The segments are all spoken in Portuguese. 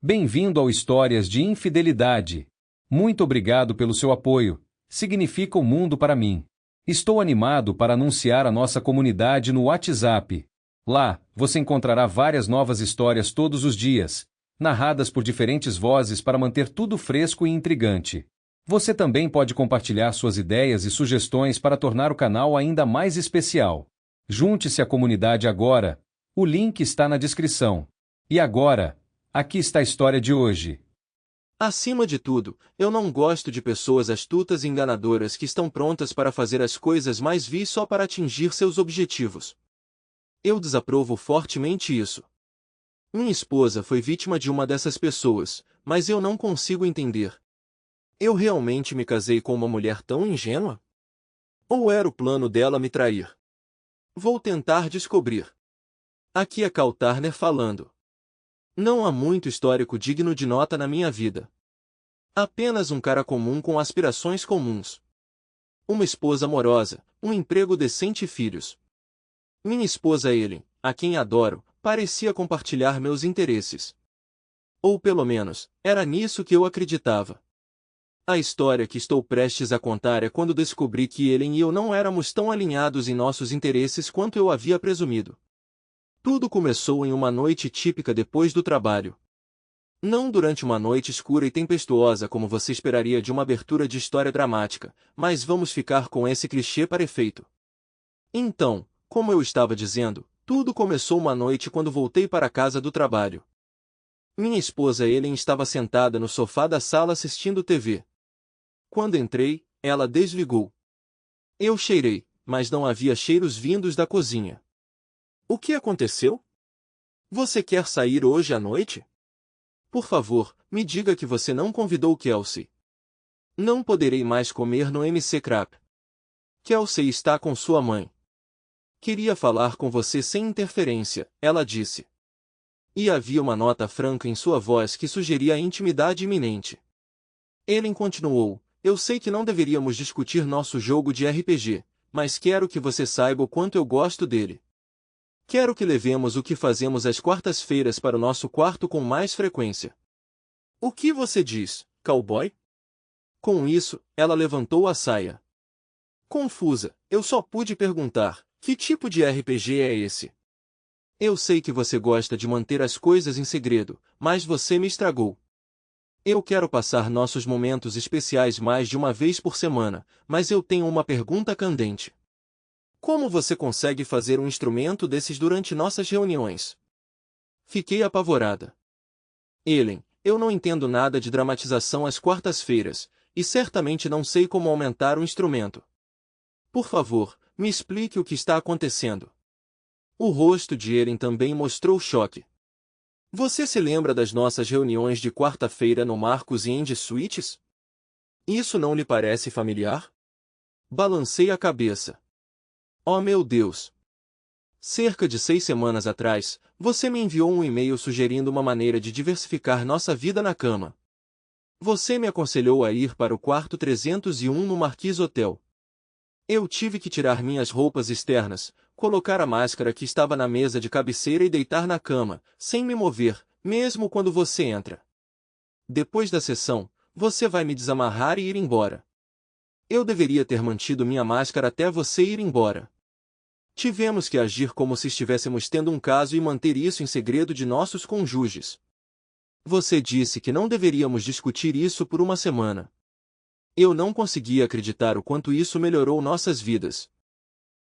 Bem-vindo ao Histórias de Infidelidade. Muito obrigado pelo seu apoio. Significa o mundo para mim. Estou animado para anunciar a nossa comunidade no WhatsApp. Lá, você encontrará várias novas histórias todos os dias, narradas por diferentes vozes para manter tudo fresco e intrigante. Você também pode compartilhar suas ideias e sugestões para tornar o canal ainda mais especial. Junte-se à comunidade agora. O link está na descrição. E agora, aqui está a história de hoje. Acima de tudo, eu não gosto de pessoas astutas e enganadoras que estão prontas para fazer as coisas mais vis só para atingir seus objetivos. Eu desaprovo fortemente isso. Minha esposa foi vítima de uma dessas pessoas, mas eu não consigo entender. Eu realmente me casei com uma mulher tão ingênua? Ou era o plano dela me trair? Vou tentar descobrir. Aqui é Cal Turner falando. Não há muito histórico digno de nota na minha vida. Apenas um cara comum com aspirações comuns. Uma esposa amorosa, um emprego decente e filhos. Minha esposa Ellen, a quem adoro, parecia compartilhar meus interesses. Ou pelo menos, era nisso que eu acreditava. A história que estou prestes a contar é quando descobri que Ellen e eu não éramos tão alinhados em nossos interesses quanto eu havia presumido. Tudo começou em uma noite típica depois do trabalho. Não durante uma noite escura e tempestuosa como você esperaria de uma abertura de história dramática, mas vamos ficar com esse clichê para efeito. Então, como eu estava dizendo, tudo começou uma noite quando voltei para a casa do trabalho. Minha esposa Ellen estava sentada no sofá da sala assistindo TV. Quando entrei, ela desligou. Eu cheirei, mas não havia cheiros vindos da cozinha. O que aconteceu? Você quer sair hoje à noite? Por favor, me diga que você não convidou Kelsey. Não poderei mais comer no MC Crap. Kelsey está com sua mãe. Queria falar com você sem interferência, ela disse. E havia uma nota franca em sua voz que sugeria a intimidade iminente. Ellen continuou. Eu sei que não deveríamos discutir nosso jogo de RPG, mas quero que você saiba o quanto eu gosto dele. Quero que levemos o que fazemos às quartas-feiras para o nosso quarto com mais frequência. O que você diz, cowboy? Com isso, ela levantou a saia. Confusa, eu só pude perguntar, que tipo de RPG é esse? Eu sei que você gosta de manter as coisas em segredo, mas você me estragou. Eu quero passar nossos momentos especiais mais de uma vez por semana, mas eu tenho uma pergunta candente. Como você consegue fazer um instrumento desses durante nossas reuniões? Fiquei apavorada. Ellen, eu não entendo nada de dramatização às quartas-feiras, e certamente não sei como aumentar o instrumento. Por favor, me explique o que está acontecendo. O rosto de Ellen também mostrou choque. Você se lembra das nossas reuniões de quarta-feira no Marcos e Andy Suites? Isso não lhe parece familiar? Balancei a cabeça. Oh meu Deus! Cerca de 6 semanas atrás, você me enviou um e-mail sugerindo uma maneira de diversificar nossa vida na cama. Você me aconselhou a ir para o quarto 301 no Marquis Hotel. Eu tive que tirar minhas roupas externas, colocar a máscara que estava na mesa de cabeceira e deitar na cama, sem me mover, mesmo quando você entra. Depois da sessão, você vai me desamarrar e ir embora. Eu deveria ter mantido minha máscara até você ir embora. Tivemos que agir como se estivéssemos tendo um caso e manter isso em segredo de nossos cônjuges. Você disse que não deveríamos discutir isso por uma semana. Eu não conseguia acreditar o quanto isso melhorou nossas vidas.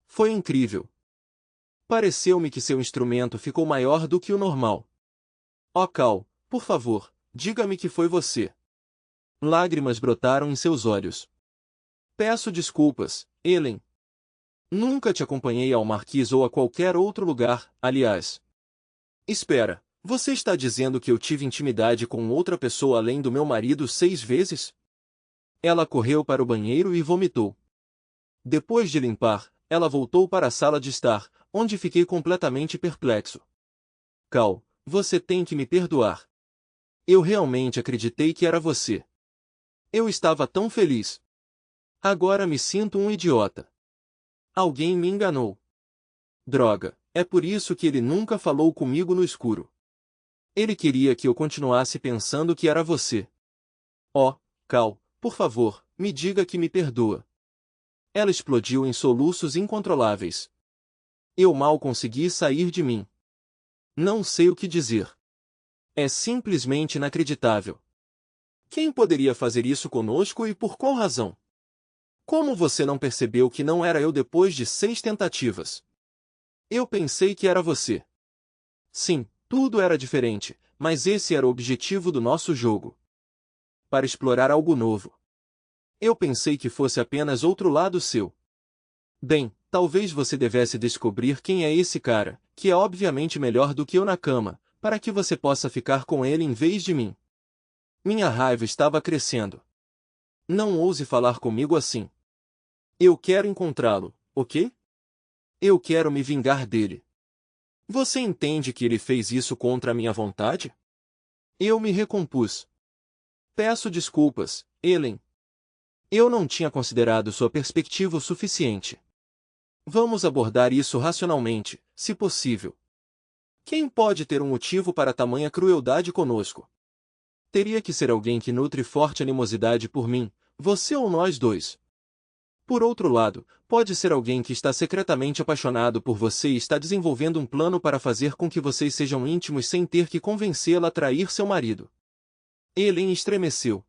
Foi incrível. Pareceu-me que seu instrumento ficou maior do que o normal. Oh Cal, por favor, diga-me que foi você. Lágrimas brotaram em seus olhos. Peço desculpas, Ellen. Nunca te acompanhei ao Marquis ou a qualquer outro lugar, aliás. Espera, você está dizendo que eu tive intimidade com outra pessoa além do meu marido 6 vezes? Ela correu para o banheiro e vomitou. Depois de limpar, ela voltou para a sala de estar, onde fiquei completamente perplexo. Cal, você tem que me perdoar. Eu realmente acreditei que era você. Eu estava tão feliz. Agora me sinto um idiota. Alguém me enganou. Droga, é por isso que ele nunca falou comigo no escuro. Ele queria que eu continuasse pensando que era você. Oh, Cal, por favor, me diga que me perdoa. Ela explodiu em soluços incontroláveis. Eu mal consegui sair de mim. Não sei o que dizer. É simplesmente inacreditável. Quem poderia fazer isso conosco e por qual razão? Como você não percebeu que não era eu depois de 6 tentativas? Eu pensei que era você. Sim, tudo era diferente, mas esse era o objetivo do nosso jogo. Para explorar algo novo. Eu pensei que fosse apenas outro lado seu. Bem, talvez você devesse descobrir quem é esse cara, que é obviamente melhor do que eu na cama, para que você possa ficar com ele em vez de mim. Minha raiva estava crescendo. Não ouse falar comigo assim. Eu quero encontrá-lo, ok? Eu quero me vingar dele. Você entende que ele fez isso contra a minha vontade? Eu me recompus. Peço desculpas, Ellen. Eu não tinha considerado sua perspectiva o suficiente. Vamos abordar isso racionalmente, se possível. Quem pode ter um motivo para tamanha crueldade conosco? Teria que ser alguém que nutre forte animosidade por mim, você ou nós dois. Por outro lado, pode ser alguém que está secretamente apaixonado por você e está desenvolvendo um plano para fazer com que vocês sejam íntimos sem ter que convencê-la a trair seu marido. Ellen estremeceu.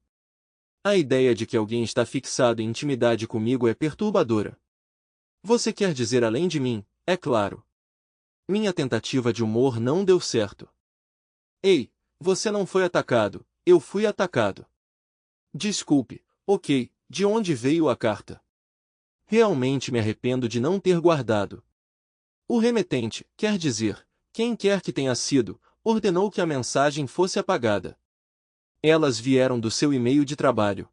A ideia de que alguém está fixado em intimidade comigo é perturbadora. Você quer dizer além de mim, é claro. Minha tentativa de humor não deu certo. Ei, você não foi atacado, eu fui atacado. Desculpe, ok, de onde veio a carta? Realmente me arrependo de não ter guardado. O remetente, quer dizer, quem quer que tenha sido, ordenou que a mensagem fosse apagada. Elas vieram do seu e-mail de trabalho.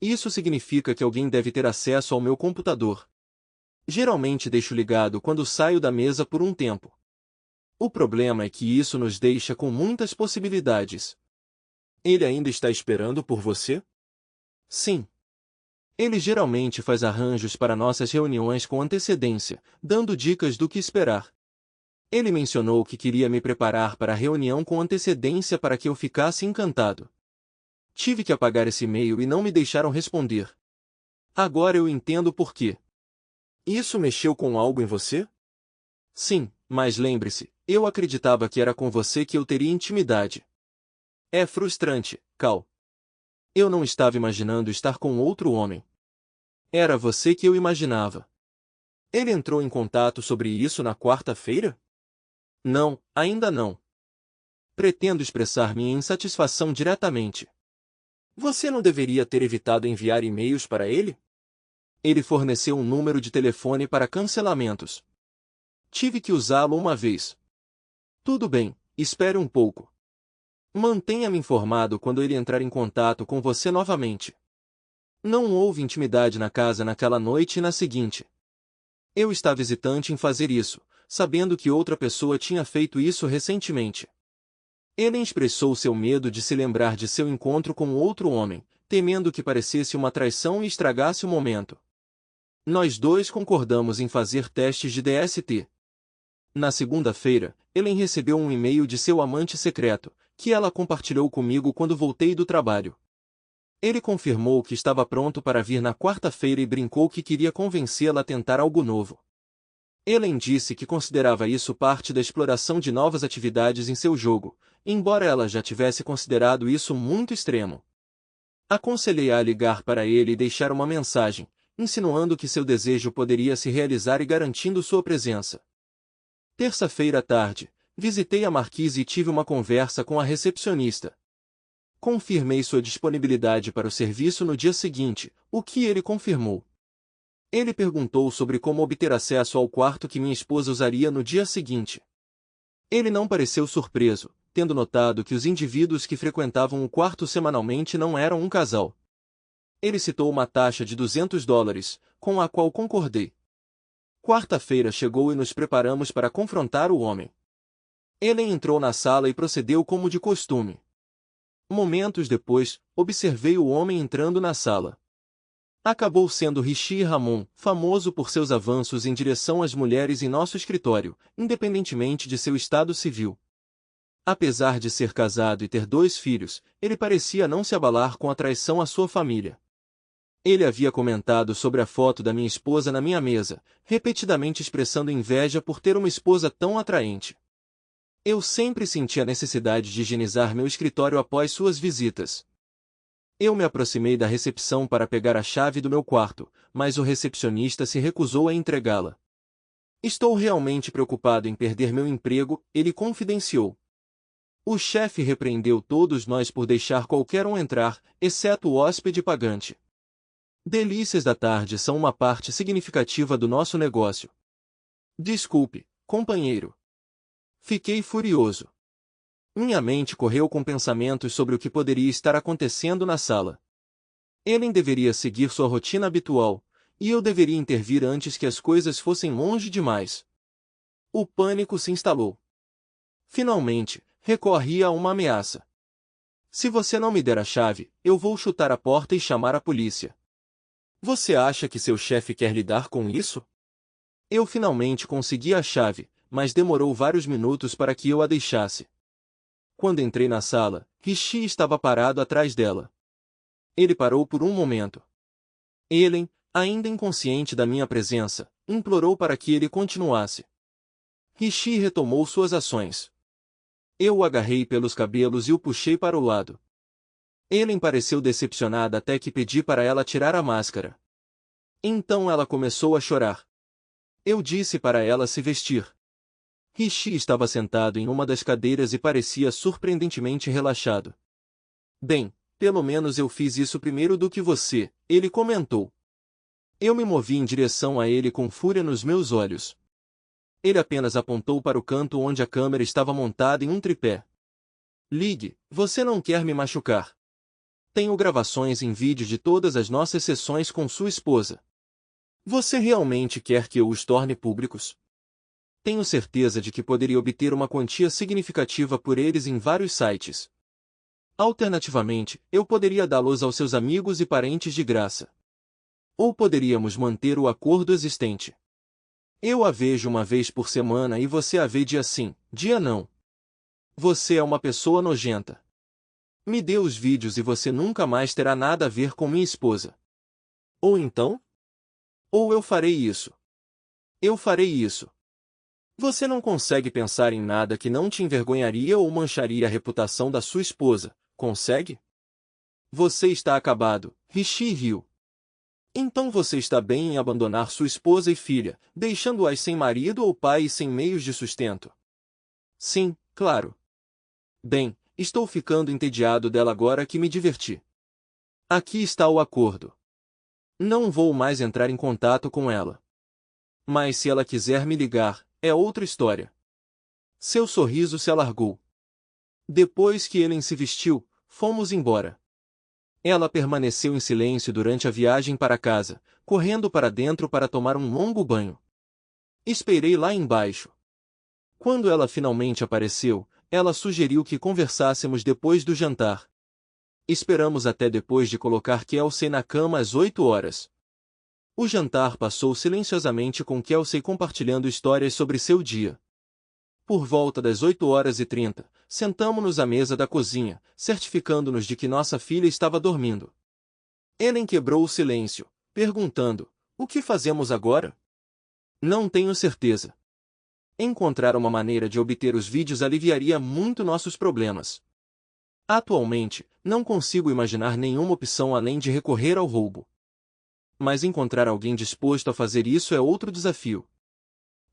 Isso significa que alguém deve ter acesso ao meu computador. Geralmente deixo ligado quando saio da mesa por um tempo. O problema é que isso nos deixa com muitas possibilidades. Ele ainda está esperando por você? Sim. Ele geralmente faz arranjos para nossas reuniões com antecedência, dando dicas do que esperar. Ele mencionou que queria me preparar para a reunião com antecedência para que eu ficasse encantado. Tive que apagar esse e-mail e não me deixaram responder. Agora eu entendo por quê. Isso mexeu com algo em você? Sim, mas lembre-se, eu acreditava que era com você que eu teria intimidade. É frustrante, Cal. Eu não estava imaginando estar com outro homem. Era você que eu imaginava. Ele entrou em contato sobre isso na quarta-feira? Não, ainda não. Pretendo expressar minha insatisfação diretamente. Você não deveria ter evitado enviar e-mails para ele? Ele forneceu um número de telefone para cancelamentos. Tive que usá-lo uma vez. Tudo bem, espere um pouco. Mantenha-me informado quando ele entrar em contato com você novamente. Não houve intimidade na casa naquela noite e na seguinte. Eu estava hesitante em fazer isso, sabendo que outra pessoa tinha feito isso recentemente. Ele expressou seu medo de se lembrar de seu encontro com outro homem, temendo que parecesse uma traição e estragasse o momento. Nós dois concordamos em fazer testes de DST. Na segunda-feira, Ellen recebeu um e-mail de seu amante secreto, que ela compartilhou comigo quando voltei do trabalho. Ele confirmou que estava pronto para vir na quarta-feira e brincou que queria convencê-la a tentar algo novo. Ellen disse que considerava isso parte da exploração de novas atividades em seu jogo, embora ela já tivesse considerado isso muito extremo. Aconselhei-a a ligar para ele e deixar uma mensagem, insinuando que seu desejo poderia se realizar e garantindo sua presença. Terça-feira à tarde, visitei a marquise e tive uma conversa com a recepcionista. Confirmei sua disponibilidade para o serviço no dia seguinte, o que ele confirmou. Ele perguntou sobre como obter acesso ao quarto que minha esposa usaria no dia seguinte. Ele não pareceu surpreso, tendo notado que os indivíduos que frequentavam o quarto semanalmente não eram um casal. Ele citou uma taxa de $200, com a qual concordei. Quarta-feira chegou e nos preparamos para confrontar o homem. Ellen entrou na sala e procedeu como de costume. Momentos depois, observei o homem entrando na sala. Acabou sendo Rishi Ramon, famoso por seus avanços em direção às mulheres em nosso escritório, independentemente de seu estado civil. Apesar de ser casado e ter 2 filhos, ele parecia não se abalar com a traição à sua família. Ele havia comentado sobre a foto da minha esposa na minha mesa, repetidamente expressando inveja por ter uma esposa tão atraente. Eu sempre senti a necessidade de higienizar meu escritório após suas visitas. Eu me aproximei da recepção para pegar a chave do meu quarto, mas o recepcionista se recusou a entregá-la. Estou realmente preocupado em perder meu emprego, ele confidenciou. O chefe repreendeu todos nós por deixar qualquer um entrar, exceto o hóspede pagante. Delícias da tarde são uma parte significativa do nosso negócio. Desculpe, companheiro. Fiquei furioso. Minha mente correu com pensamentos sobre o que poderia estar acontecendo na sala. Ellen deveria seguir sua rotina habitual, e eu deveria intervir antes que as coisas fossem longe demais. O pânico se instalou. Finalmente, recorri a uma ameaça. Se você não me der a chave, eu vou chutar a porta e chamar a polícia. Você acha que seu chefe quer lidar com isso? Eu finalmente consegui a chave, mas demorou vários minutos para que eu a deixasse. Quando entrei na sala, Rishi estava parado atrás dela. Ele parou por um momento. Ellen, ainda inconsciente da minha presença, implorou para que ele continuasse. Rishi retomou suas ações. Eu o agarrei pelos cabelos e o puxei para o lado. Ellen pareceu decepcionada até que pedi para ela tirar a máscara. Então ela começou a chorar. Eu disse para ela se vestir. Rishi estava sentado em uma das cadeiras e parecia surpreendentemente relaxado. Bem, pelo menos eu fiz isso primeiro do que você, ele comentou. Eu me movi em direção a ele com fúria nos meus olhos. Ele apenas apontou para o canto onde a câmera estava montada em um tripé. Ligue, você não quer me machucar. Tenho gravações em vídeo de todas as nossas sessões com sua esposa. Você realmente quer que eu os torne públicos? Tenho certeza de que poderia obter uma quantia significativa por eles em vários sites. Alternativamente, eu poderia dá-los aos seus amigos e parentes de graça. Ou poderíamos manter o acordo existente. Eu a vejo uma vez por semana e você a vê dia sim, dia não. Você é uma pessoa nojenta. Me dê os vídeos e você nunca mais terá nada a ver com minha esposa. Ou então? Ou eu farei isso. Eu farei isso. Você não consegue pensar em nada que não te envergonharia ou mancharia a reputação da sua esposa, consegue? Você está acabado, Rishi riu. Então você está bem em abandonar sua esposa e filha, deixando-as sem marido ou pai e sem meios de sustento? Sim, claro. Bem, estou ficando entediado dela agora que me diverti. Aqui está o acordo. Não vou mais entrar em contato com ela. Mas se ela quiser me ligar, é outra história. Seu sorriso se alargou. Depois que Ellen se vestiu, fomos embora. Ela permaneceu em silêncio durante a viagem para casa, correndo para dentro para tomar um longo banho. Esperei lá embaixo. Quando ela finalmente apareceu, ela sugeriu que conversássemos depois do jantar. Esperamos até depois de colocar Kelsey na cama às 8 horas. O jantar passou silenciosamente com Kelsey compartilhando histórias sobre seu dia. Por volta das 8h30, sentamo-nos à mesa da cozinha, certificando-nos de que nossa filha estava dormindo. Ellen quebrou o silêncio, perguntando, o que fazemos agora? Não tenho certeza. Encontrar uma maneira de obter os vídeos aliviaria muito nossos problemas. Atualmente, não consigo imaginar nenhuma opção além de recorrer ao roubo. Mas encontrar alguém disposto a fazer isso é outro desafio.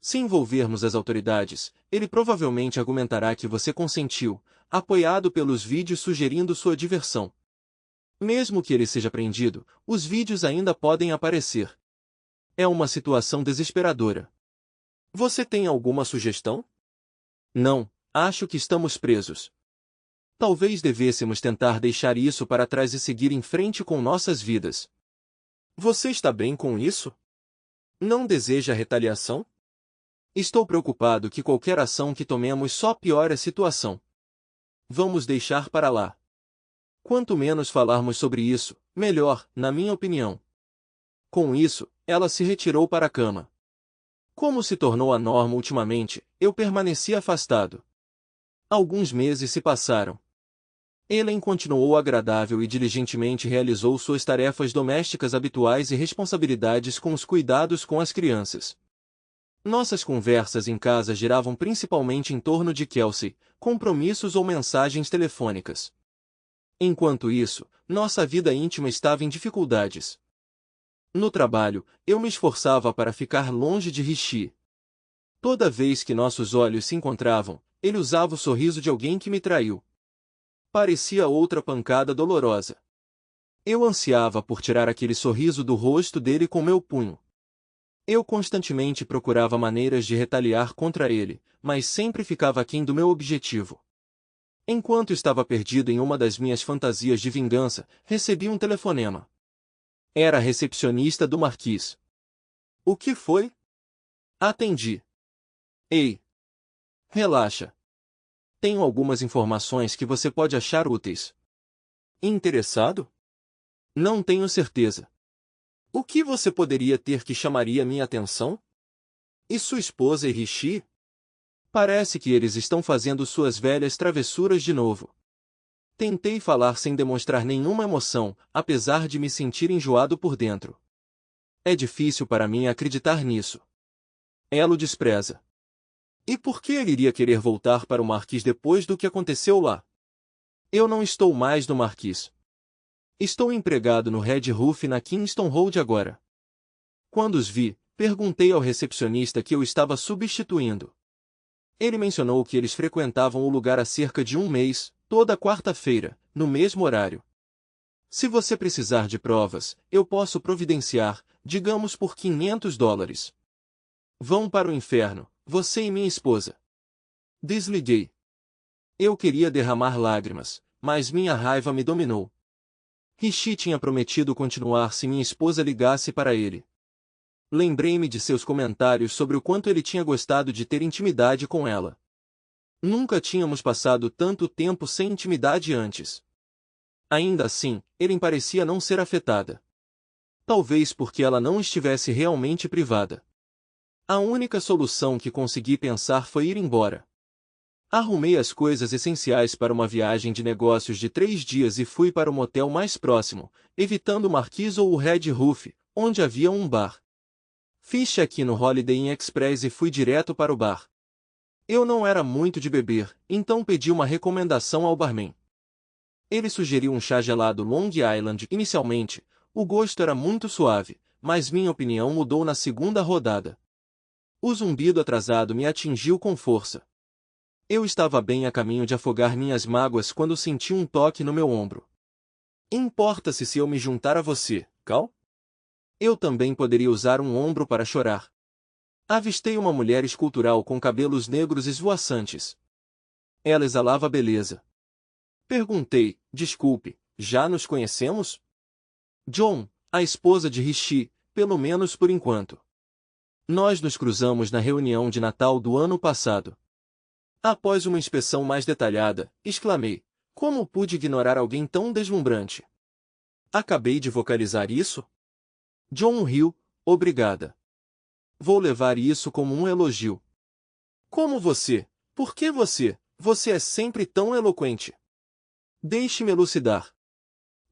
Se envolvermos as autoridades, ele provavelmente argumentará que você consentiu, apoiado pelos vídeos sugerindo sua diversão. Mesmo que ele seja prendido, os vídeos ainda podem aparecer. É uma situação desesperadora. Você tem alguma sugestão? Não, acho que estamos presos. Talvez devêssemos tentar deixar isso para trás e seguir em frente com nossas vidas. Você está bem com isso? Não deseja retaliação? Estou preocupado que qualquer ação que tomemos só piore a situação. Vamos deixar para lá. Quanto menos falarmos sobre isso, melhor, na minha opinião. Com isso, ela se retirou para a cama. Como se tornou a norma ultimamente, eu permaneci afastado. Alguns meses se passaram. Ellen continuou agradável e diligentemente realizou suas tarefas domésticas habituais e responsabilidades com os cuidados com as crianças. Nossas conversas em casa giravam principalmente em torno de Kelsey, compromissos ou mensagens telefônicas. Enquanto isso, nossa vida íntima estava em dificuldades. No trabalho, eu me esforçava para ficar longe de Rishi. Toda vez que nossos olhos se encontravam, ele usava o sorriso de alguém que me traiu. Parecia outra pancada dolorosa. Eu ansiava por tirar aquele sorriso do rosto dele com meu punho. Eu constantemente procurava maneiras de retaliar contra ele, mas sempre ficava aquém do meu objetivo. Enquanto estava perdido em uma das minhas fantasias de vingança, recebi um telefonema. Era a recepcionista do Marquis. O que foi? Atendi. Ei! Relaxa. Tenho algumas informações que você pode achar úteis. Interessado? Não tenho certeza. O que você poderia ter que chamaria minha atenção? E sua esposa e Rishi? Parece que eles estão fazendo suas velhas travessuras de novo. Tentei falar sem demonstrar nenhuma emoção, apesar de me sentir enjoado por dentro. É difícil para mim acreditar nisso. Ela o despreza. E por que ele iria querer voltar para o Marquis depois do que aconteceu lá? Eu não estou mais no Marquis. Estou empregado no Red Roof na Kingston Road agora. Quando os vi, perguntei ao recepcionista que eu estava substituindo. Ele mencionou que eles frequentavam o lugar há cerca de um mês, toda quarta-feira, no mesmo horário. Se você precisar de provas, eu posso providenciar, digamos por $500. Vão para o inferno, você e minha esposa. Desliguei. Eu queria derramar lágrimas, mas minha raiva me dominou. Rishi tinha prometido continuar se minha esposa ligasse para ele. Lembrei-me de seus comentários sobre o quanto ele tinha gostado de ter intimidade com ela. Nunca tínhamos passado tanto tempo sem intimidade antes. Ainda assim, Ellen parecia não ser afetada. Talvez porque ela não estivesse realmente privada. A única solução que consegui pensar foi ir embora. Arrumei as coisas essenciais para uma viagem de negócios de 3 dias e fui para o motel mais próximo, evitando o Marquis ou o Red Roof, onde havia um bar. Fiz check-in no Holiday Inn Express e fui direto para o bar. Eu não era muito de beber, então pedi uma recomendação ao barman. Ele sugeriu um chá gelado Long Island. Inicialmente, o gosto era muito suave, mas minha opinião mudou na segunda rodada. O zumbido atrasado me atingiu com força. Eu estava bem a caminho de afogar minhas mágoas quando senti um toque no meu ombro. Importa-se se eu me juntar a você, Cal? Eu também poderia usar um ombro para chorar. Avistei uma mulher escultural com cabelos negros esvoaçantes. Ela exalava beleza. Perguntei, desculpe, já nos conhecemos? John, a esposa de Rishi, pelo menos por enquanto. Nós nos cruzamos na reunião de Natal do ano passado. Após uma inspeção mais detalhada, exclamei, como pude ignorar alguém tão deslumbrante? Acabei de vocalizar isso? John riu, obrigada. Vou levar isso como um elogio. Como você? Por que você? Você é sempre tão eloquente. Deixe-me elucidar.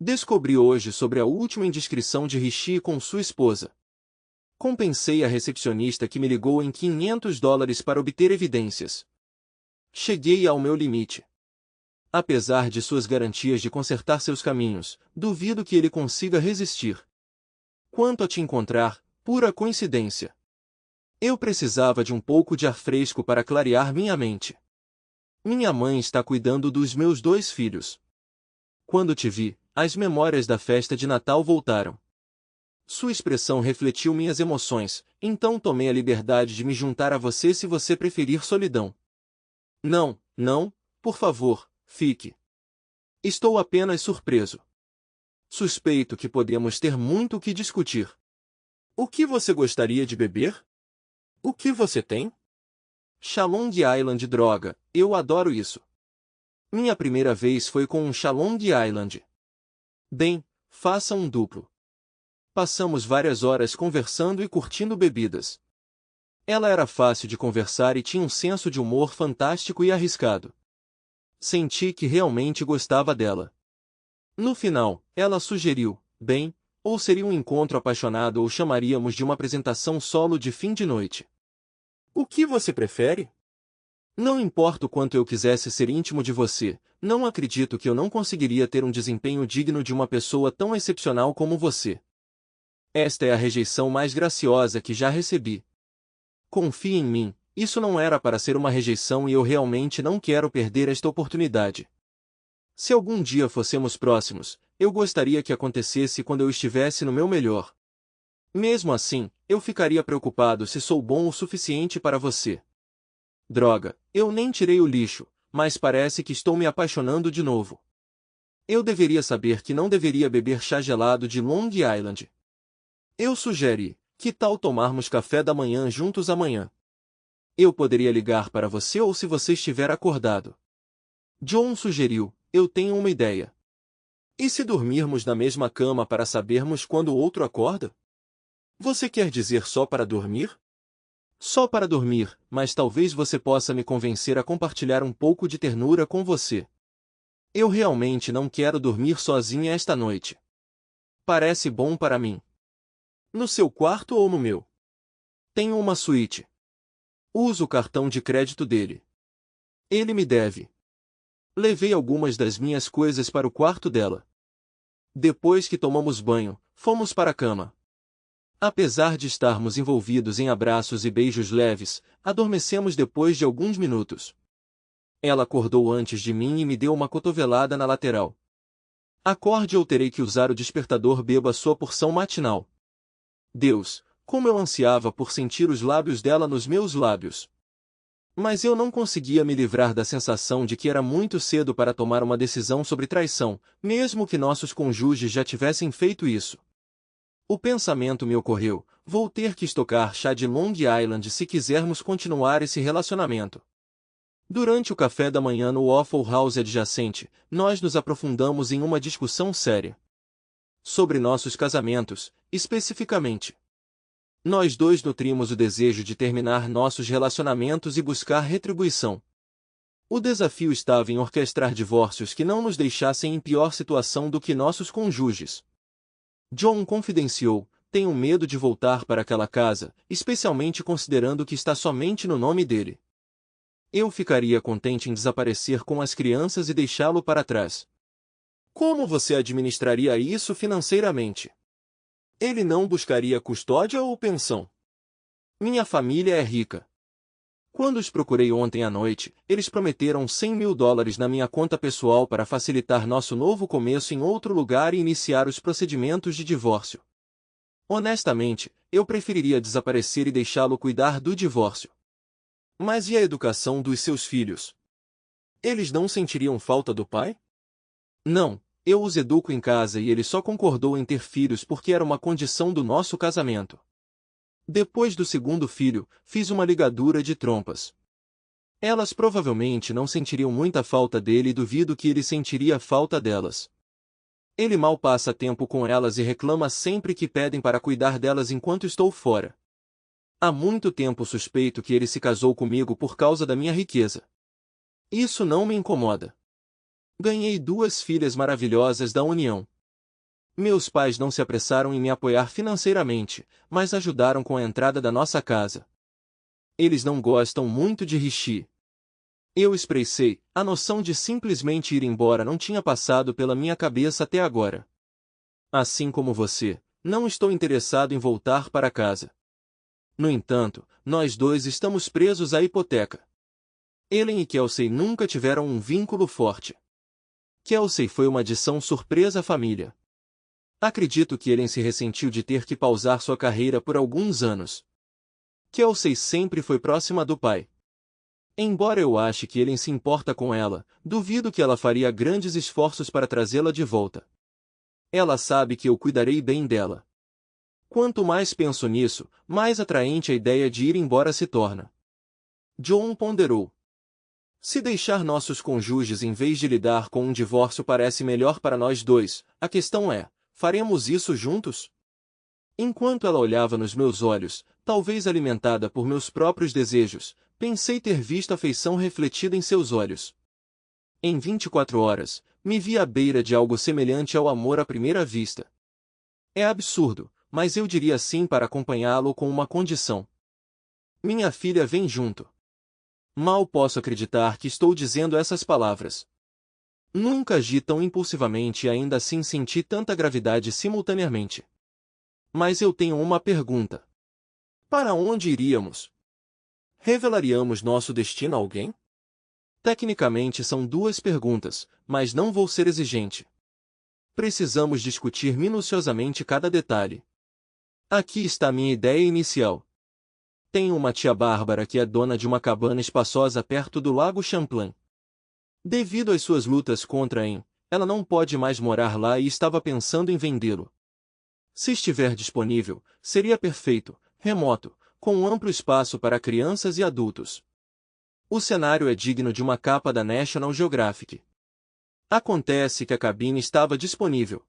Descobri hoje sobre a última indiscrição de Rishi com sua esposa. Compensei a recepcionista que me ligou em $500 para obter evidências. Cheguei ao meu limite. Apesar de suas garantias de consertar seus caminhos, duvido que ele consiga resistir. Quanto a te encontrar, pura coincidência. Eu precisava de um pouco de ar fresco para clarear minha mente. Minha mãe está cuidando dos meus 2 filhos. Quando te vi, as memórias da festa de Natal voltaram. Sua expressão refletiu minhas emoções, então tomei a liberdade de me juntar a você se você preferir solidão. Não, não, por favor, fique. Estou apenas surpreso. Suspeito que podemos ter muito o que discutir. O que você gostaria de beber? O que você tem? Long Island droga, eu adoro isso. Minha primeira vez foi com um Long Island. Bem, faça um duplo. Passamos várias horas conversando e curtindo bebidas. Ela era fácil de conversar e tinha um senso de humor fantástico e arriscado. Senti que realmente gostava dela. No final, ela sugeriu, bem, ou seria um encontro apaixonado ou chamaríamos de uma apresentação solo de fim de noite. O que você prefere? Não importa o quanto eu quisesse ser íntimo de você, não acredito que eu não conseguiria ter um desempenho digno de uma pessoa tão excepcional como você. Esta é a rejeição mais graciosa que já recebi. Confie em mim, isso não era para ser uma rejeição e eu realmente não quero perder esta oportunidade. Se algum dia fossemos próximos, eu gostaria que acontecesse quando eu estivesse no meu melhor. Mesmo assim, eu ficaria preocupado se sou bom o suficiente para você. Droga, eu nem tirei o lixo, mas parece que estou me apaixonando de novo. Eu deveria saber que não deveria beber chá gelado de Long Island. Eu sugeri, que tal tomarmos café da manhã juntos amanhã? Eu poderia ligar para você ou se você estiver acordado. John sugeriu, eu tenho uma ideia. E se dormirmos na mesma cama para sabermos quando o outro acorda? Você quer dizer só para dormir? Só para dormir, mas talvez você possa me convencer a compartilhar um pouco de ternura com você. Eu realmente não quero dormir sozinha esta noite. Parece bom para mim. No seu quarto ou no meu? Tenho uma suíte. Uso o cartão de crédito dele. Ele me deve. Levei algumas das minhas coisas para o quarto dela. Depois que tomamos banho, fomos para a cama. Apesar de estarmos envolvidos em abraços e beijos leves, adormecemos depois de alguns minutos. Ela acordou antes de mim e me deu uma cotovelada na lateral. Acorde ou terei que usar o despertador, beba sua porção matinal. Deus, como eu ansiava por sentir os lábios dela nos meus lábios. Mas eu não conseguia me livrar da sensação de que era muito cedo para tomar uma decisão sobre traição, mesmo que nossos cônjuges já tivessem feito isso. O pensamento me ocorreu, vou ter que estocar chá de Long Island se quisermos continuar esse relacionamento. Durante o café da manhã no Waffle House adjacente, nós nos aprofundamos em uma discussão séria. Sobre nossos casamentos, especificamente. Nós dois nutrimos o desejo de terminar nossos relacionamentos e buscar retribuição. O desafio estava em orquestrar divórcios que não nos deixassem em pior situação do que nossos cônjuges. John confidenciou, tenho medo de voltar para aquela casa, especialmente considerando que está somente no nome dele. Eu ficaria contente em desaparecer com as crianças e deixá-lo para trás. Como você administraria isso financeiramente? Ele não buscaria custódia ou pensão? Minha família é rica. Quando os procurei ontem à noite, eles prometeram $100.000 na minha conta pessoal para facilitar nosso novo começo em outro lugar e iniciar os procedimentos de divórcio. Honestamente, eu preferiria desaparecer e deixá-lo cuidar do divórcio. Mas e a educação dos seus filhos? Eles não sentiriam falta do pai? Não, eu os educo em casa e ele só concordou em ter filhos porque era uma condição do nosso casamento. Depois do segundo filho, fiz uma ligadura de trompas. Elas provavelmente não sentiriam muita falta dele e duvido que ele sentiria falta delas. Ele mal passa tempo com elas e reclama sempre que pedem para cuidar delas enquanto estou fora. Há muito tempo suspeito que ele se casou comigo por causa da minha riqueza. Isso não me incomoda. Ganhei 2 filhas maravilhosas da união. Meus pais não se apressaram em me apoiar financeiramente, mas ajudaram com a entrada da nossa casa. Eles não gostam muito de Rishi. Eu expressei, a noção de simplesmente ir embora não tinha passado pela minha cabeça até agora. Assim como você, não estou interessado em voltar para casa. No entanto, nós dois estamos presos à hipoteca. Ellen e Kelsey nunca tiveram um vínculo forte. Kelsey foi uma adição surpresa à família. Acredito que Ellen se ressentiu de ter que pausar sua carreira por alguns anos. Kelsey sempre foi próxima do pai. Embora eu ache que Ellen se importa com ela, duvido que ela faria grandes esforços para trazê-la de volta. Ela sabe que eu cuidarei bem dela. Quanto mais penso nisso, mais atraente a ideia de ir embora se torna. John ponderou. Se deixar nossos cônjuges em vez de lidar com um divórcio parece melhor para nós dois, a questão é, faremos isso juntos? Enquanto ela olhava nos meus olhos, talvez alimentada por meus próprios desejos, pensei ter visto afeição refletida em seus olhos. Em 24 horas, me vi à beira de algo semelhante ao amor à primeira vista. É absurdo, mas eu diria sim para acompanhá-lo com uma condição. Minha filha vem junto. Mal posso acreditar que estou dizendo essas palavras. Nunca agi tão impulsivamente e ainda assim senti tanta gravidade simultaneamente. Mas eu tenho uma pergunta. Para onde iríamos? Revelaríamos nosso destino a alguém? Tecnicamente são duas perguntas, mas não vou ser exigente. Precisamos discutir minuciosamente cada detalhe. Aqui está minha ideia inicial. Tenho uma tia Bárbara que é dona de uma cabana espaçosa perto do Lago Champlain. Devido às suas lutas contra ela não pode mais morar lá e estava pensando em vendê-lo. Se estiver disponível, seria perfeito, remoto, com um amplo espaço para crianças e adultos. O cenário é digno de uma capa da National Geographic. Acontece que a cabine estava disponível.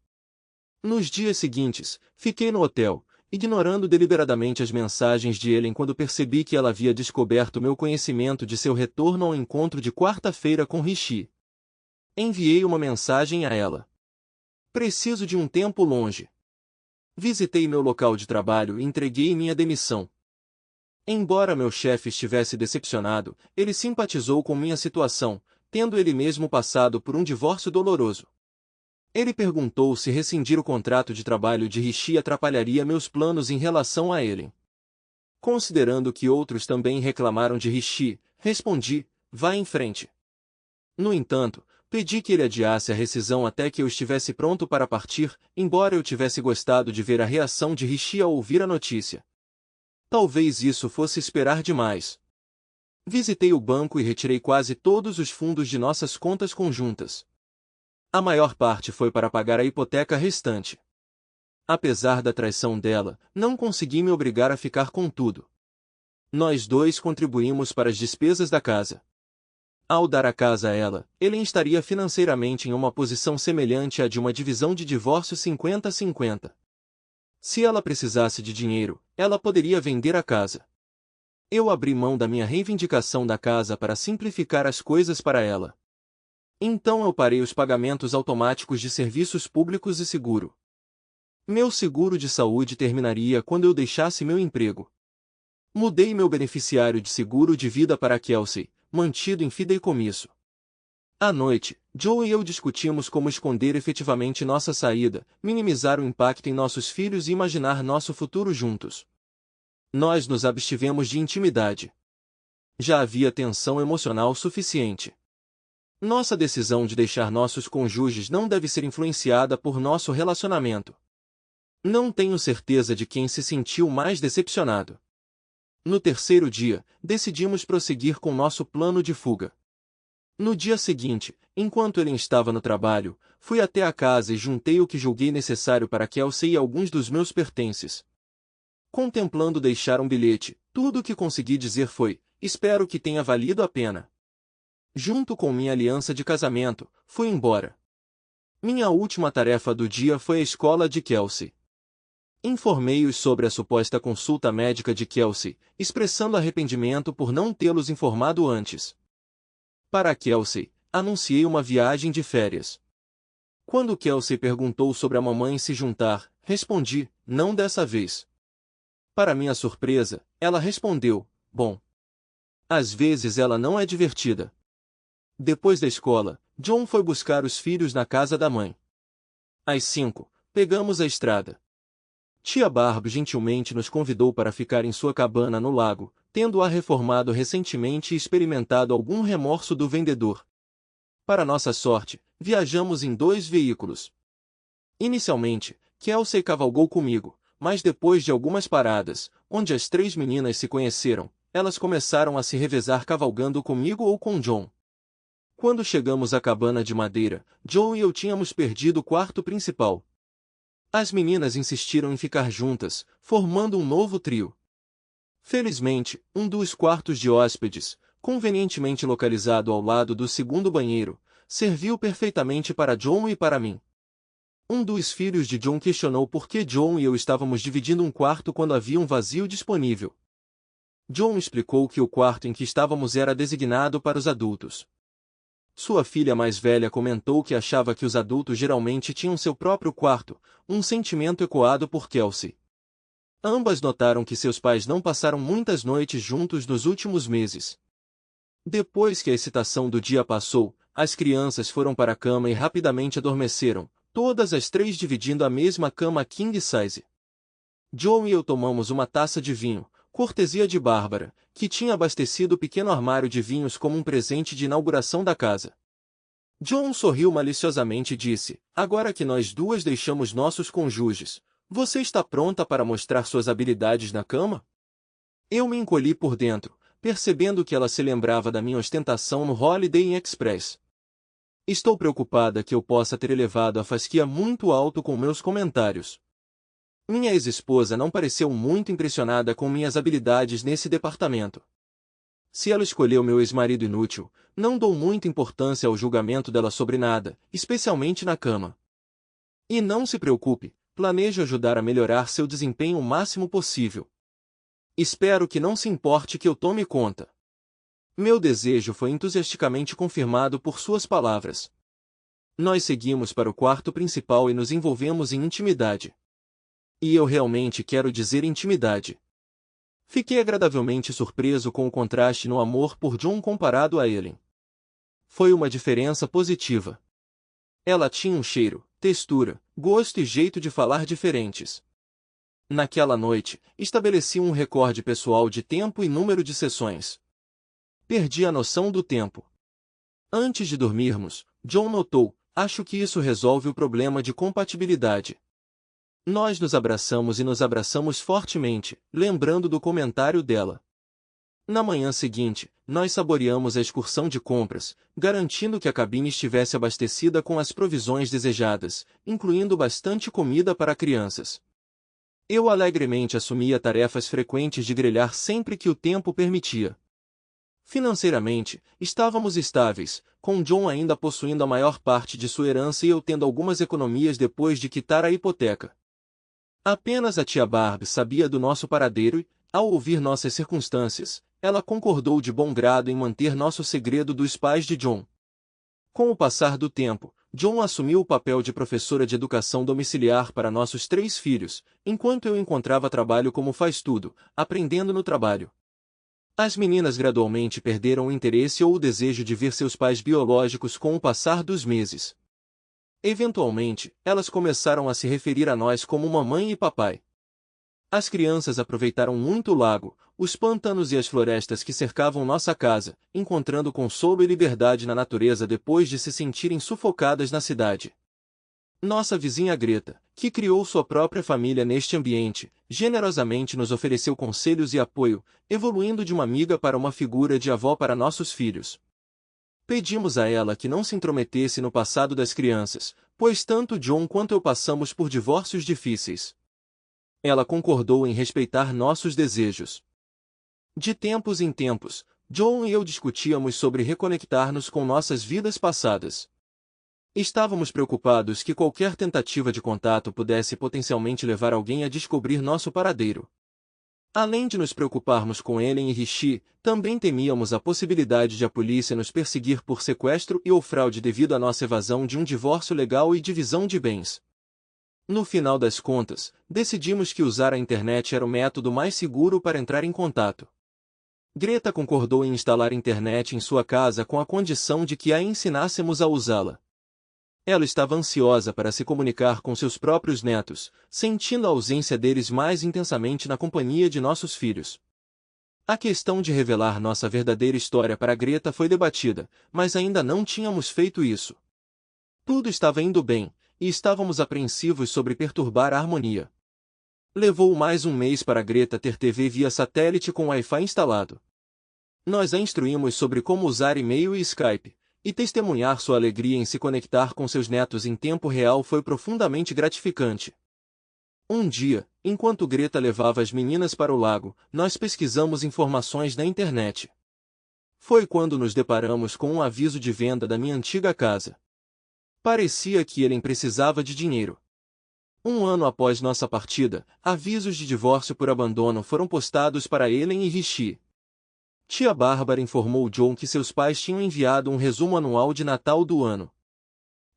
Nos dias seguintes, fiquei no hotel, ignorando deliberadamente as mensagens de Ellen quando percebi que ela havia descoberto meu conhecimento de seu retorno ao encontro de quarta-feira com Rishi. Enviei uma mensagem a ela. Preciso de um tempo longe. Visitei meu local de trabalho e entreguei minha demissão. Embora meu chefe estivesse decepcionado, ele simpatizou com minha situação, tendo ele mesmo passado por um divórcio doloroso. Ele perguntou se rescindir o contrato de trabalho de Rishi atrapalharia meus planos em relação a Ellen. Considerando que outros também reclamaram de Rishi, respondi, vá em frente. No entanto, pedi que ele adiasse a rescisão até que eu estivesse pronto para partir, embora eu tivesse gostado de ver a reação de Rishi ao ouvir a notícia. Talvez isso fosse esperar demais. Visitei o banco e retirei quase todos os fundos de nossas contas conjuntas. A maior parte foi para pagar a hipoteca restante. Apesar da traição dela, não consegui me obrigar a ficar com tudo. Nós dois contribuímos para as despesas da casa. Ao dar a casa a ela, Ellen estaria financeiramente em uma posição semelhante à de uma divisão de divórcio 50-50. Se ela precisasse de dinheiro, ela poderia vender a casa. Eu abri mão da minha reivindicação da casa para simplificar as coisas para ela. Então eu parei os pagamentos automáticos de serviços públicos e seguro. Meu seguro de saúde terminaria quando eu deixasse meu emprego. Mudei meu beneficiário de seguro de vida para Kelsey, mantido em fideicomisso. À noite, Joe e eu discutimos como esconder efetivamente nossa saída, minimizar o impacto em nossos filhos e imaginar nosso futuro juntos. Nós nos abstivemos de intimidade. Já havia tensão emocional suficiente. Nossa decisão de deixar nossos cônjuges não deve ser influenciada por nosso relacionamento. Não tenho certeza de quem se sentiu mais decepcionado. No terceiro dia, decidimos prosseguir com nosso plano de fuga. No dia seguinte, enquanto ele estava no trabalho, fui até a casa e juntei o que julguei necessário para Kelsey e alguns dos meus pertences. Contemplando deixar um bilhete, tudo o que consegui dizer foi, espero que tenha valido a pena. Junto com minha aliança de casamento, fui embora. Minha última tarefa do dia foi a escola de Kelsey. Informei-os sobre a suposta consulta médica de Kelsey, expressando arrependimento por não tê-los informado antes. Para Kelsey, anunciei uma viagem de férias. Quando Kelsey perguntou sobre a mamãe se juntar, respondi, não dessa vez. Para minha surpresa, ela respondeu, bom. Às vezes ela não é divertida. Depois da escola, John foi buscar os filhos na casa da mãe. Às 5, pegamos a estrada. Tia Barb gentilmente nos convidou para ficar em sua cabana no lago, tendo-a reformado recentemente e experimentado algum remorso do vendedor. Para nossa sorte, viajamos em 2 veículos. Inicialmente, Kelsey cavalgou comigo, mas depois de algumas paradas, onde as 3 meninas se conheceram, elas começaram a se revezar cavalgando comigo ou com John. Quando chegamos à cabana de madeira, Joe e eu tínhamos perdido o quarto principal. As meninas insistiram em ficar juntas, formando um novo trio. Felizmente, um dos quartos de hóspedes, convenientemente localizado ao lado do segundo banheiro, serviu perfeitamente para John e para mim. Um dos filhos de John questionou por que John e eu estávamos dividindo um quarto quando havia um vazio disponível. John explicou que o quarto em que estávamos era designado para os adultos. Sua filha mais velha comentou que achava que os adultos geralmente tinham seu próprio quarto, um sentimento ecoado por Kelsey. Ambas notaram que seus pais não passaram muitas noites juntos nos últimos meses. Depois que a excitação do dia passou, as crianças foram para a cama e rapidamente adormeceram, todas as três dividindo a mesma cama king size. John e eu tomamos uma taça de vinho, cortesia de Bárbara, que tinha abastecido o pequeno armário de vinhos como um presente de inauguração da casa. John sorriu maliciosamente e disse: "Agora que nós duas deixamos nossos cônjuges, você está pronta para mostrar suas habilidades na cama?" Eu me encolhi por dentro, percebendo que ela se lembrava da minha ostentação no Holiday Inn Express. Estou preocupada que eu possa ter elevado a fasquia muito alto com meus comentários. Minha ex-esposa não pareceu muito impressionada com minhas habilidades nesse departamento. Se ela escolheu meu ex-marido inútil, não dou muita importância ao julgamento dela sobre nada, especialmente na cama. E não se preocupe, planejo ajudar a melhorar seu desempenho o máximo possível. Espero que não se importe que eu tome conta. Meu desejo foi entusiasticamente confirmado por suas palavras. Nós seguimos para o quarto principal e nos envolvemos em intimidade. E eu realmente quero dizer intimidade. Fiquei agradavelmente surpreso com o contraste no amor por John comparado a Ellen. Foi uma diferença positiva. Ela tinha um cheiro, textura, gosto e jeito de falar diferentes. Naquela noite, estabeleci um recorde pessoal de tempo e número de sessões. Perdi a noção do tempo. Antes de dormirmos, John notou: "Acho que isso resolve o problema de compatibilidade." Nós nos abraçamos e nos abraçamos fortemente, lembrando do comentário dela. Na manhã seguinte, nós saboreamos a excursão de compras, garantindo que a cabine estivesse abastecida com as provisões desejadas, incluindo bastante comida para crianças. Eu alegremente assumia tarefas frequentes de grelhar sempre que o tempo permitia. Financeiramente, estávamos estáveis, com John ainda possuindo a maior parte de sua herança e eu tendo algumas economias depois de quitar a hipoteca. Apenas a tia Barb sabia do nosso paradeiro e, ao ouvir nossas circunstâncias, ela concordou de bom grado em manter nosso segredo dos pais de John. Com o passar do tempo, John assumiu o papel de professora de educação domiciliar para nossos 3 filhos, enquanto eu encontrava trabalho como faz-tudo, aprendendo no trabalho. As meninas gradualmente perderam o interesse ou o desejo de ver seus pais biológicos com o passar dos meses. Eventualmente, elas começaram a se referir a nós como mamãe e papai. As crianças aproveitaram muito o lago, os pântanos e as florestas que cercavam nossa casa, encontrando consolo e liberdade na natureza depois de se sentirem sufocadas na cidade. Nossa vizinha Greta, que criou sua própria família neste ambiente, generosamente nos ofereceu conselhos e apoio, evoluindo de uma amiga para uma figura de avó para nossos filhos. Pedimos a ela que não se intrometesse no passado das crianças, pois tanto John quanto eu passamos por divórcios difíceis. Ela concordou em respeitar nossos desejos. De tempos em tempos, John e eu discutíamos sobre reconectar-nos com nossas vidas passadas. Estávamos preocupados que qualquer tentativa de contato pudesse potencialmente levar alguém a descobrir nosso paradeiro. Além de nos preocuparmos com Ellen e Richie, também temíamos a possibilidade de a polícia nos perseguir por sequestro e ou fraude devido à nossa evasão de um divórcio legal e divisão de bens. No final das contas, decidimos que usar a internet era o método mais seguro para entrar em contato. Greta concordou em instalar internet em sua casa com a condição de que a ensinássemos a usá-la. Ela estava ansiosa para se comunicar com seus próprios netos, sentindo a ausência deles mais intensamente na companhia de nossos filhos. A questão de revelar nossa verdadeira história para Greta foi debatida, mas ainda não tínhamos feito isso. Tudo estava indo bem, e estávamos apreensivos sobre perturbar a harmonia. Levou mais um mês para Greta ter TV via satélite com Wi-Fi instalado. Nós a instruímos sobre como usar e-mail e Skype, e testemunhar sua alegria em se conectar com seus netos em tempo real foi profundamente gratificante. Um dia, enquanto Greta levava as meninas para o lago, nós pesquisamos informações na internet. Foi quando nos deparamos com um aviso de venda da minha antiga casa. Parecia que Ellen precisava de dinheiro. Um ano após nossa partida, avisos de divórcio por abandono foram postados para Ellen e Richie. Tia Bárbara informou John que seus pais tinham enviado um resumo anual de Natal do ano.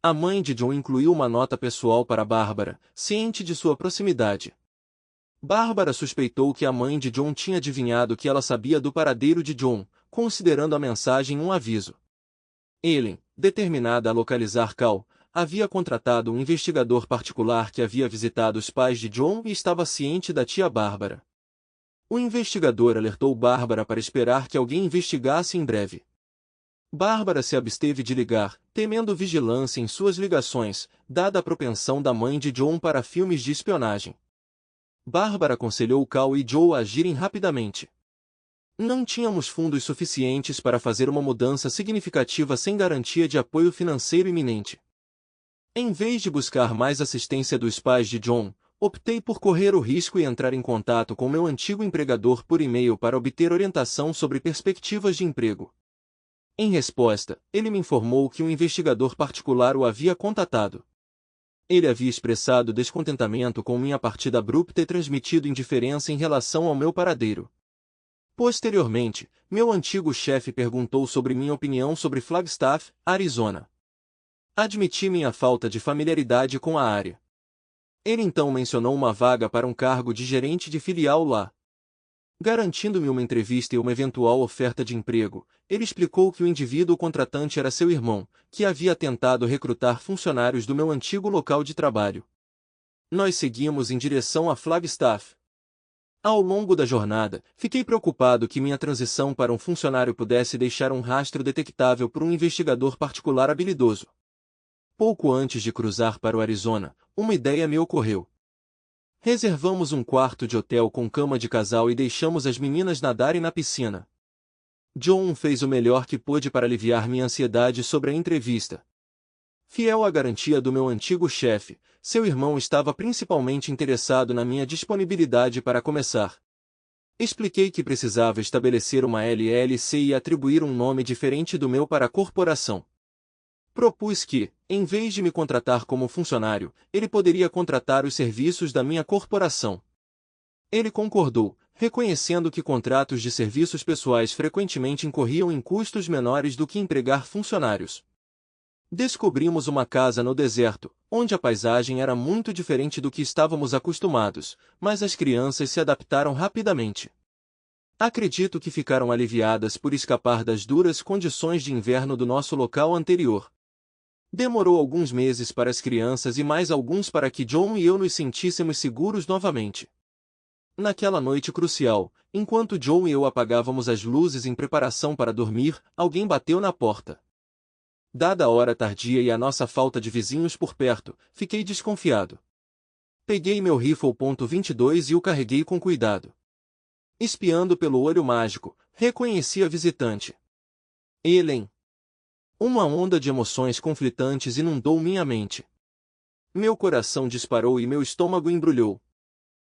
A mãe de John incluiu uma nota pessoal para Bárbara, ciente de sua proximidade. Bárbara suspeitou que a mãe de John tinha adivinhado que ela sabia do paradeiro de John, considerando a mensagem um aviso. Ellen, determinada a localizar Cal, havia contratado um investigador particular que havia visitado os pais de John e estava ciente da tia Bárbara. O investigador alertou Bárbara para esperar que alguém investigasse em breve. Bárbara se absteve de ligar, temendo vigilância em suas ligações, dada a propensão da mãe de John para filmes de espionagem. Bárbara aconselhou Cal e Joe a agirem rapidamente. Não tínhamos fundos suficientes para fazer uma mudança significativa sem garantia de apoio financeiro iminente. Em vez de buscar mais assistência dos pais de John, optei por correr o risco e entrar em contato com meu antigo empregador por e-mail para obter orientação sobre perspectivas de emprego. Em resposta, ele me informou que um investigador particular o havia contatado. Ele havia expressado descontentamento com minha partida abrupta e transmitido indiferença em relação ao meu paradeiro. Posteriormente, meu antigo chefe perguntou sobre minha opinião sobre Flagstaff, Arizona. Admiti minha falta de familiaridade com a área. Ele então mencionou uma vaga para um cargo de gerente de filial lá. Garantindo-me uma entrevista e uma eventual oferta de emprego, ele explicou que o indivíduo contratante era seu irmão, que havia tentado recrutar funcionários do meu antigo local de trabalho. Nós seguimos em direção a Flagstaff. Ao longo da jornada, fiquei preocupado que minha transição para um funcionário pudesse deixar um rastro detectável por um investigador particular habilidoso. Pouco antes de cruzar para o Arizona, uma ideia me ocorreu. Reservamos um quarto de hotel com cama de casal e deixamos as meninas nadarem na piscina. John fez o melhor que pôde para aliviar minha ansiedade sobre a entrevista. Fiel à garantia do meu antigo chefe, seu irmão estava principalmente interessado na minha disponibilidade para começar. Expliquei que precisava estabelecer uma LLC e atribuir um nome diferente do meu para a corporação. Propus que, em vez de me contratar como funcionário, ele poderia contratar os serviços da minha corporação. Ele concordou, reconhecendo que contratos de serviços pessoais frequentemente incorriam em custos menores do que empregar funcionários. Descobrimos uma casa no deserto, onde a paisagem era muito diferente do que estávamos acostumados, mas as crianças se adaptaram rapidamente. Acredito que ficaram aliviadas por escapar das duras condições de inverno do nosso local anterior. Demorou alguns meses para as crianças e mais alguns para que John e eu nos sentíssemos seguros novamente. Naquela noite crucial, enquanto John e eu apagávamos as luzes em preparação para dormir, alguém bateu na porta. Dada a hora tardia e a nossa falta de vizinhos por perto, fiquei desconfiado. Peguei meu rifle .22 e o carreguei com cuidado. Espiando pelo olho mágico, reconheci a visitante. Ellen. Uma onda de emoções conflitantes inundou minha mente. Meu coração disparou e meu estômago embrulhou.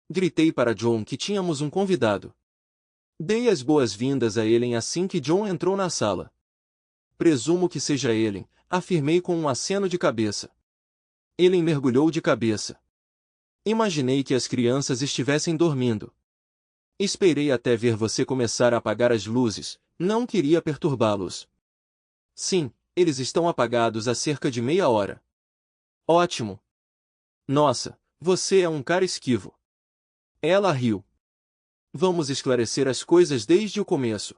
Gritei para John que tínhamos um convidado. Dei as boas-vindas a Ellen assim que John entrou na sala. Presumo que seja Ellen, afirmei com um aceno de cabeça. Ellen mergulhou de cabeça. Imaginei que as crianças estivessem dormindo. Esperei até ver você começar a apagar as luzes, não queria perturbá-los. Sim, eles estão apagados há cerca de meia hora. Ótimo. Nossa, você é um cara esquivo. Ela riu. Vamos esclarecer as coisas desde o começo.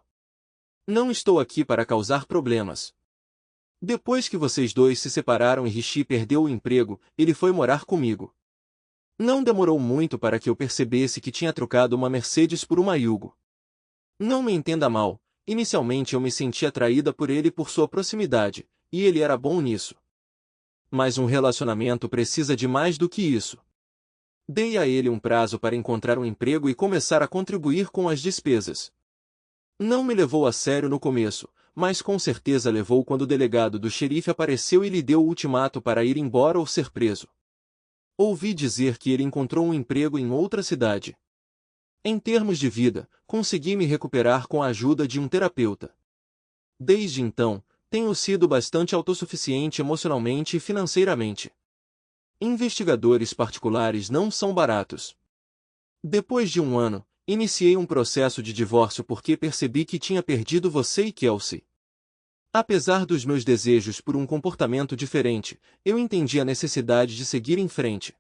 Não estou aqui para causar problemas. Depois que vocês dois se separaram e Rishi perdeu o emprego, ele foi morar comigo. Não demorou muito para que eu percebesse que tinha trocado uma Mercedes por uma Yugo. Não me entenda mal, inicialmente eu me senti atraída por ele por sua proximidade, e ele era bom nisso. Mas um relacionamento precisa de mais do que isso. Dei a ele um prazo para encontrar um emprego e começar a contribuir com as despesas. Não me levou a sério no começo, mas com certeza levou quando o delegado do xerife apareceu e lhe deu o ultimato para ir embora ou ser preso. Ouvi dizer que ele encontrou um emprego em outra cidade. Em termos de vida, consegui me recuperar com a ajuda de um terapeuta. Desde então, tenho sido bastante autossuficiente emocionalmente e financeiramente. Investigadores particulares não são baratos. Depois de um ano, Iniciei um processo de divórcio porque percebi que tinha perdido você e Kelsey. Apesar dos meus desejos por um comportamento diferente, eu entendi a necessidade de seguir em frente.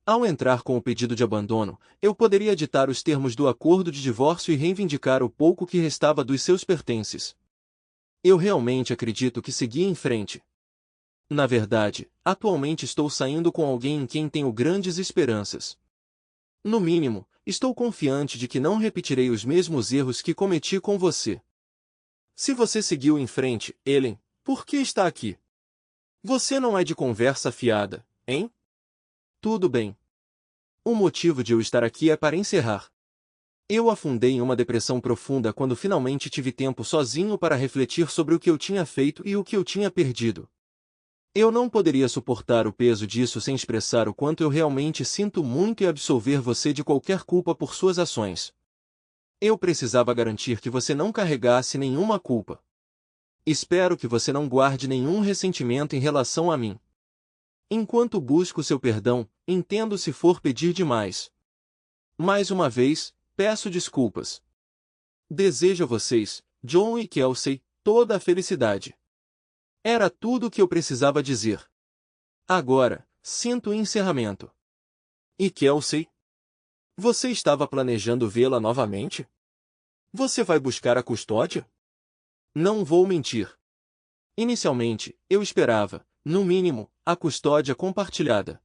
Ao entrar com o pedido de abandono, eu poderia ditar os termos do acordo de divórcio e reivindicar o pouco que restava dos seus pertences. Eu realmente acredito que segui em frente. Na verdade, atualmente estou saindo com alguém em quem tenho grandes esperanças. No mínimo, estou confiante de que não repetirei os mesmos erros que cometi com você. Se você seguiu em frente, Ellen, por que está aqui? Você não é de conversa fiada, hein? Tudo bem. O motivo de eu estar aqui é para encerrar. Eu afundei em uma depressão profunda quando finalmente tive tempo sozinho para refletir sobre o que eu tinha feito e o que eu tinha perdido. Eu não poderia suportar o peso disso sem expressar o quanto eu realmente sinto muito e absolver você de qualquer culpa por suas ações. Eu precisava garantir que você não carregasse nenhuma culpa. Espero que você não guarde nenhum ressentimento em relação a mim. Enquanto busco seu perdão, entendo se for pedir demais. Mais uma vez, peço desculpas. Desejo a vocês, John e Kelsey, toda a felicidade. Era tudo o que eu precisava dizer. Agora, sinto o encerramento. E Kelsey? Você estava planejando vê-la novamente? Você vai buscar a custódia? Não vou mentir. Inicialmente, eu esperava, no mínimo, a custódia compartilhada.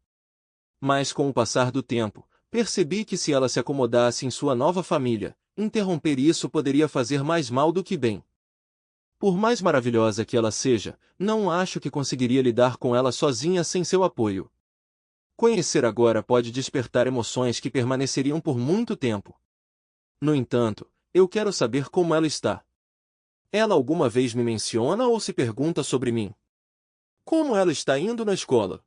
Mas com o passar do tempo, percebi que se ela se acomodasse em sua nova família, interromper isso poderia fazer mais mal do que bem. Por mais maravilhosa que ela seja, não acho que conseguiria lidar com ela sozinha sem seu apoio. Conhecer agora pode despertar emoções que permaneceriam por muito tempo. No entanto, eu quero saber como ela está. Ela alguma vez me menciona ou se pergunta sobre mim? Como ela está indo na escola?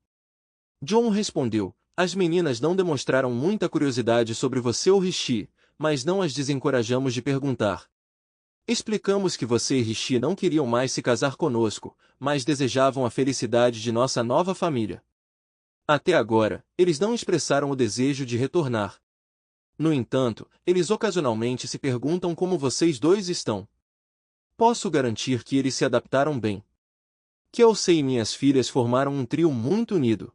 John respondeu, as meninas não demonstraram muita curiosidade sobre você ou Rishi, mas não as desencorajamos de perguntar. Explicamos que você e Rishi não queriam mais se casar conosco, mas desejavam a felicidade de nossa nova família. Até agora, eles não expressaram o desejo de retornar. No entanto, eles ocasionalmente se perguntam como vocês dois estão. Posso garantir que eles se adaptaram bem. Kelsey e minhas filhas formaram um trio muito unido.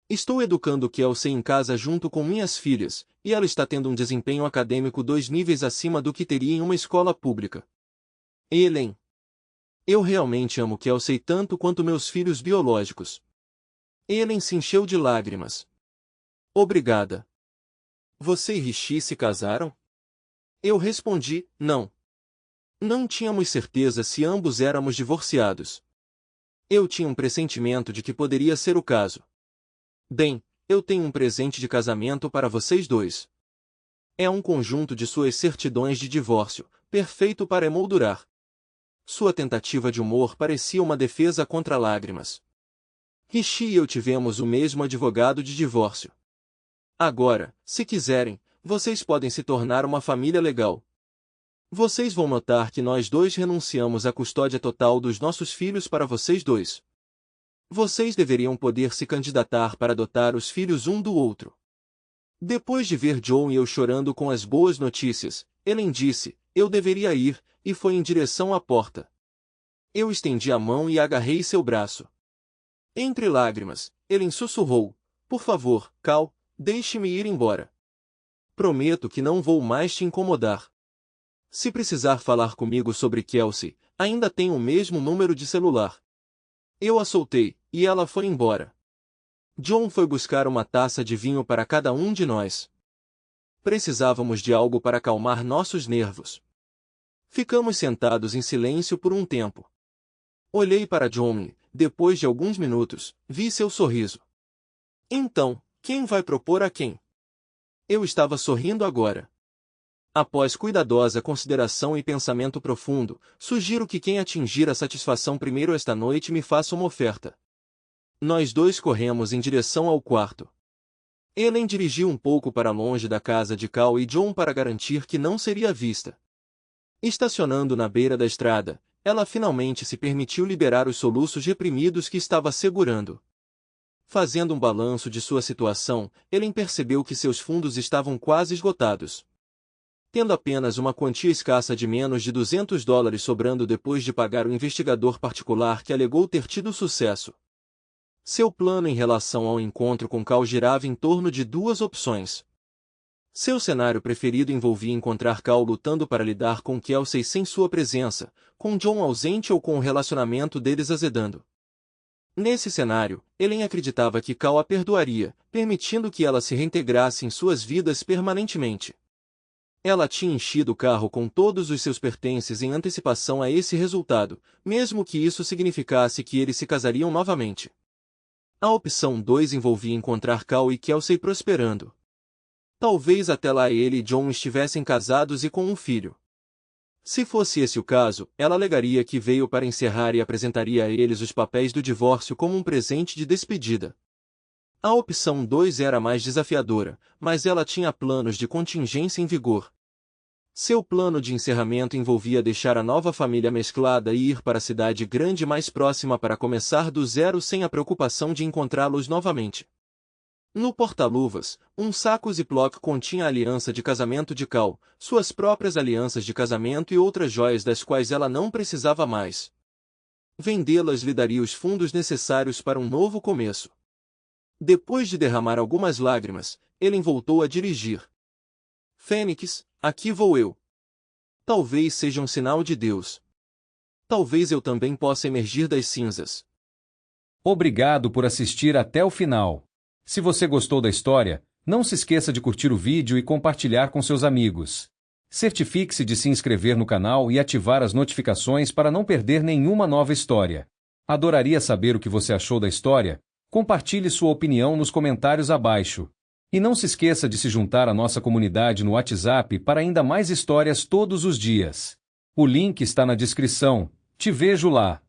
Estou educando Kelsey em casa junto com minhas filhas, e ela está tendo um desempenho acadêmico 2 níveis acima do que teria em uma escola pública. Ellen. Eu realmente amo Kelsey tanto quanto meus filhos biológicos. Ellen se encheu de lágrimas. Obrigada. Você e Rishi se casaram? Eu respondi, não. Não tínhamos certeza se ambos éramos divorciados. Eu tinha um pressentimento de que poderia ser o caso. Bem, eu tenho um presente de casamento para vocês dois. É um conjunto de suas certidões de divórcio, perfeito para emoldurar. Sua tentativa de humor parecia uma defesa contra lágrimas. Rishi e eu tivemos o mesmo advogado de divórcio. Agora, se quiserem, vocês podem se tornar uma família legal. Vocês vão notar que nós dois renunciamos à custódia total dos nossos filhos para vocês dois. Vocês deveriam poder se candidatar para adotar os filhos um do outro. Depois de ver John e eu chorando com as boas notícias, Ellen disse, eu deveria ir, e foi em direção à porta. Eu estendi a mão e agarrei seu braço. Entre lágrimas, Ellen sussurrou, por favor, Cal, deixe-me ir embora. Prometo que não vou mais te incomodar. Se precisar falar comigo sobre Kelsey, ainda tenho o mesmo número de celular. Eu a soltei, e ela foi embora. John foi buscar uma taça de vinho para cada um de nós. Precisávamos de algo para acalmar nossos nervos. Ficamos sentados em silêncio por um tempo. Olhei para John e, depois de alguns minutos, vi seu sorriso. Então, quem vai propor a quem? Eu estava sorrindo agora. Após cuidadosa consideração e pensamento profundo, sugiro que quem atingir a satisfação primeiro esta noite me faça uma oferta. Nós dois corremos em direção ao quarto. Ellen dirigiu um pouco para longe da casa de Cal e John para garantir que não seria vista. Estacionando na beira da estrada, ela finalmente se permitiu liberar os soluços reprimidos que estava segurando. Fazendo um balanço de sua situação, Ellen percebeu que seus fundos estavam quase esgotados. Tendo apenas uma quantia escassa de menos de $200 sobrando depois de pagar o investigador particular que alegou ter tido sucesso. Seu plano em relação ao encontro com Cal girava em torno de duas opções. Seu cenário preferido envolvia encontrar Cal lutando para lidar com Kelsey sem sua presença, com John ausente ou com o relacionamento deles azedando. Nesse cenário, Ellen acreditava que Cal a perdoaria, permitindo que ela se reintegrasse em suas vidas permanentemente. Ela tinha enchido o carro com todos os seus pertences em antecipação a esse resultado, mesmo que isso significasse que eles se casariam novamente. A opção 2 envolvia encontrar Cal e Kelsey prosperando. Talvez até lá ele e John estivessem casados e com um filho. Se fosse esse o caso, ela alegaria que veio para encerrar e apresentaria a eles os papéis do divórcio como um presente de despedida. A opção 2 era mais desafiadora, mas ela tinha planos de contingência em vigor. Seu plano de encerramento envolvia deixar a nova família mesclada e ir para a cidade grande mais próxima para começar do zero sem a preocupação de encontrá-los novamente. No porta-luvas, um saco Ziploc continha a aliança de casamento de Cal, suas próprias alianças de casamento e outras joias das quais ela não precisava mais. Vendê-las lhe daria os fundos necessários para um novo começo. Depois de derramar algumas lágrimas, ele voltou a dirigir. Fênix, aqui vou eu. Talvez seja um sinal de Deus. Talvez eu também possa emergir das cinzas. Obrigado por assistir até o final. Se você gostou da história, não se esqueça de curtir o vídeo e compartilhar com seus amigos. Certifique-se de se inscrever no canal e ativar as notificações para não perder nenhuma nova história. Adoraria saber o que você achou da história. Compartilhe sua opinião nos comentários abaixo. E não se esqueça de se juntar à nossa comunidade no WhatsApp para ainda mais histórias todos os dias. O link está na descrição. Te vejo lá.